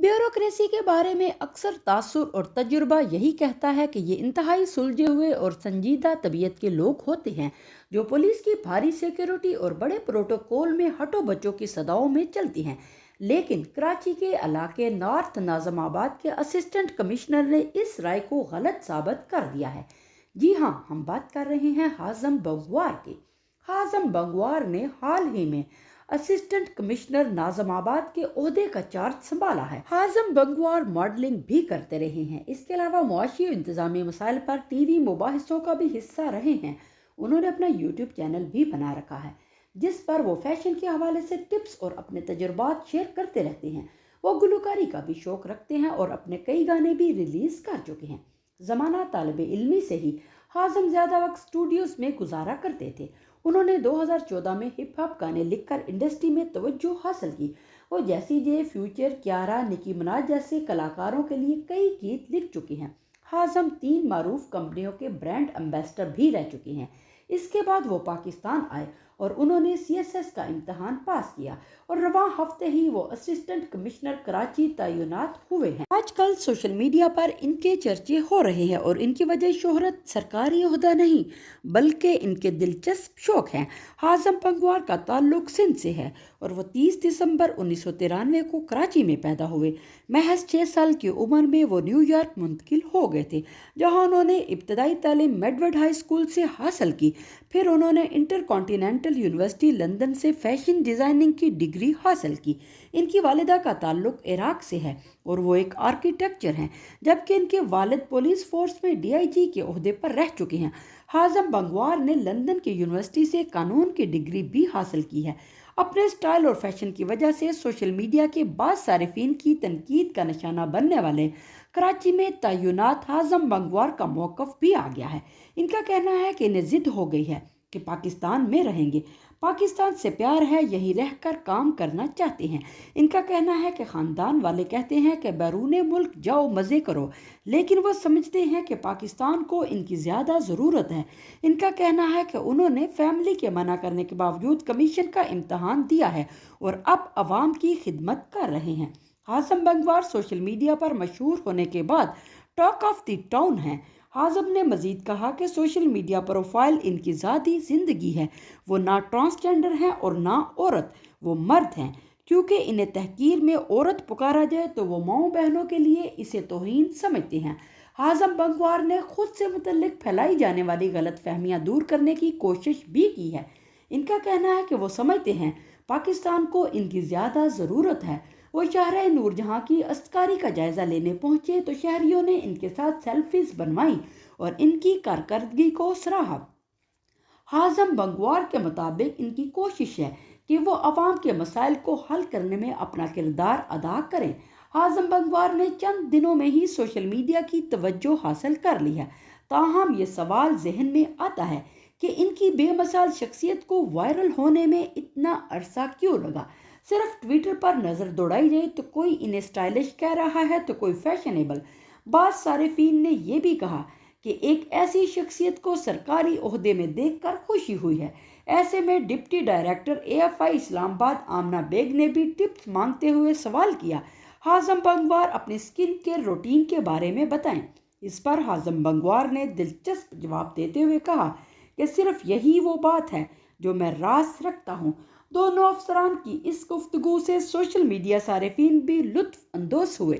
Bureaucracy के बारे में अक्सर तासुर और तजुर्बा यही कहता है कि ये इंतहाई सुलझे हुए और संजीदा तबीयत के लोग होते हैं जो पुलिस की भारी सिक्योरिटी और बड़े प्रोटोकॉल में हटो बच्चों की सदाओं में चलती हैं। लेकिन कराची के इलाके नॉर्थ नाजमाबाद के असिस्टेंट कमिश्नर ने इस राय को गलत साबित कर दिया है। जी हाँ, हम बात कर रहे हैं हाज़म बंगवार की। हाज़म बंगवार ने हाल ही में असिस्टेंट कमिश्नर नाजमाबाद के ओहदे का चार्ज संभाला है। हाज़म बंगवार मॉडलिंग भी करते रहे हैं। इसके अलावा मुआशी इंतजामी मसाइल पर टीवी मुबाहिसों का भी हिस्सा रहे हैं। उन्होंने अपना यूट्यूब चैनल भी बना रखा है जिस पर वो फैशन के हवाले से टिप्स और अपने तजुर्बात शेयर करते रहते हैं। वो गुलकारी का भी शौक रखते हैं और अपने कई गाने भी रिलीज कर चुके हैं। जमाना तालिबे इल्मी से ही हाज़म ज्यादा वक्त स्टूडियोज में गुजारा करते थे। उन्होंने 2014 में हिप हॉप गाने लिखकर इंडस्ट्री में तवज्जो हासिल की। वो जैसी जे, फ्यूचर, क्यारा, निकी मिनाज जैसे कलाकारों के लिए कई गीत लिख चुकी हैं। हाज़म 3 मारूफ कंपनियों के ब्रांड एम्बेसडर भी रह चुकी हैं। इसके बाद वो पाकिस्तान आए और उन्होंने CSS का इम्तहान पास किया और रवां हफ्ते ही वो असिस्टेंट कमिश्नर कराची तैनात हुए हैं। आजकल सोशल मीडिया पर इनके चर्चे हो रहे हैं और इनकी वजह शोहरत सरकारी ओहदा नहीं बल्कि इनके दिलचस्प शौक हैं। हाज़म बंगवार का ताल्लुक सिंध से है और वो 30 दिसंबर 1993 को कराची में पैदा हुए। महज 6 साल की उम्र में वो न्यूयॉर्क मुंतकिल हो गए थे जहां उन्होंने इब्तदाई तालीम मेडवर्ड हाई स्कूल से हासिल की। फिर उन्होंने इंटरकॉन्टिनेंटल यूनिवर्सिटी लंदन से फैशन डिज़ाइनिंग की डिग्री हासिल की। इनकी वालिदा का ताल्लुक इराक से है और वो एक आर्किटेक्चर हैं, जबकि इनके वालिद पुलिस फोर्स में DIG के ओहदे पर रह चुके हैं। हाज़म बंगवार ने लंदन की यूनिवर्सिटी से कानून की डिग्री भी हासिल की है। अपने स्टाइल और फैशन की वजह से सोशल मीडिया के बाद सारिफीन की तनकीद का निशाना बनने वाले कराची में तैनात हाज़म बंगवार का मौक़िफ़ भी आ गया है। इनका कहना है कि इन्हें जिद हो गई है कि पाकिस्तान में रहेंगे, पाकिस्तान से प्यार है, यहीं रहकर काम करना चाहते हैं। इनका कहना है कि ख़ानदान वाले कहते हैं कि बैरून मुल्क जाओ मज़े करो, लेकिन वो समझते हैं कि पाकिस्तान को इनकी ज़्यादा ज़रूरत है। इनका कहना है कि उन्होंने फैमिली के मना करने के बावजूद कमीशन का इम्तहान दिया है और अब आवाम की खिदमत कर रहे हैं। हाज़म बंगवार सोशल मीडिया पर मशहूर होने के बाद टॉक ऑफ द टाउन हैं। हाज़म ने मजीद कहा कि सोशल मीडिया प्रोफाइल इनकी ज़ाती ज़िंदगी है। वो ना ट्रांसजेंडर हैं और ना औरत, वो मर्द हैं। क्योंकि इन्हें तहकीर में औरत पुकारा जाए तो वो माओ बहनों के लिए इसे तौहीन समझते हैं। हाज़म बंगवार ने खुद से मुतल्लिक फैलाई जाने वाली गलत फहमियाँ दूर करने की कोशिश भी की है। इनका कहना है कि वो समझते हैं पाकिस्तान को इनकी ज़्यादा ज़रूरत है। वो शहर नूरजहां की अस्तकारी का जायजा लेने पहुंचे तो शहरियों ने इनके साथ सेल्फीज बनवाई और इनकी कारकर्दगी को सराहा। हाज़म बंगवार के मुताबिक इनकी कोशिश है कि वो अवाम के मसाइल को हल करने में अपना किरदार अदा करें। हाज़म बंगवार ने चंद दिनों में ही सोशल मीडिया की तवज्जो हासिल कर ली है। ताहम ये सवाल जहन में आता है कि इनकी बेमिसाल शख्सियत को वायरल होने में इतना अरसा क्यों लगा। सिर्फ ट्विटर पर नज़र दौड़ाई जाए तो कोई इन्हें स्टाइलिश कह रहा है तो कोई फैशनेबल। बाज़ सारिफीन ने यह भी कहा कि एक ऐसी शख्सियत को सरकारी ओहदे में देखकर खुशी हुई है। ऐसे में डिप्टी डायरेक्टर AFI इस्लामाबाद आमना बेग ने भी टिप्स मांगते हुए सवाल किया। हाज़म बंगवार अपनी स्किन केयर रूटीन के बारे में बताएं। इस पर हाज़म बंगवार ने दिलचस्प जवाब देते हुए कहा कि सिर्फ यही वो बात है जो मैं राज रखता हूँ। दोनों अफसरान की इस गुफ्तगू से सोशल मीडिया सारिफीन भी लुत्फ अंदोज हुए।